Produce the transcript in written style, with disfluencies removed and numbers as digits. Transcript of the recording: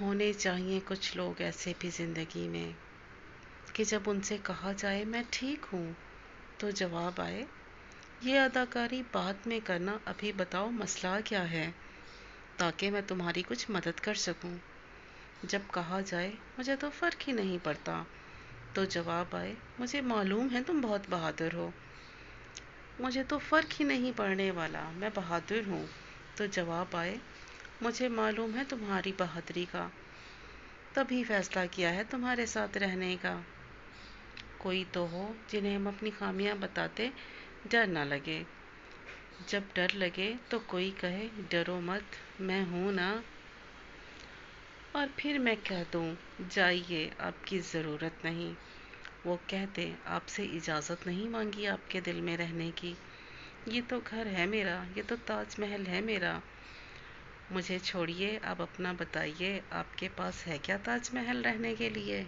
ہونے چاہیے کچھ لوگ ایسے بھی زندگی میں کہ جب ان سے کہا جائے میں ٹھیک ہوں تو جواب آئے یہ اداکاری بعد میں کرنا، ابھی بتاؤ مسئلہ کیا ہے تاکہ میں تمہاری کچھ مدد کر سکوں۔ جب کہا جائے مجھے تو فرق ہی نہیں پڑتا تو جواب آئے مجھے معلوم ہے تم بہت بہادر ہو۔ مجھے تو فرق ہی نہیں پڑنے والا، میں بہادر ہوں تو جواب آئے مجھے معلوم ہے تمہاری بہادری کا، تبھی فیصلہ کیا ہے تمہارے ساتھ رہنے کا۔ کوئی تو ہو جنہیں ہم اپنی خامیاں بتاتے ڈر نہ لگے، جب ڈر لگے تو کوئی کہے ڈرو مت میں ہوں نا، اور پھر میں کہہ دوں جائیے آپ کی ضرورت نہیں۔ وہ کہتے آپ سے اجازت نہیں مانگی آپ کے دل میں رہنے کی، یہ تو گھر ہے میرا، یہ تو تاج محل ہے میرا۔ مجھے چھوڑیے اب اپنا بتائیے آپ کے پاس ہے کیا تاج محل رہنے کے لیے؟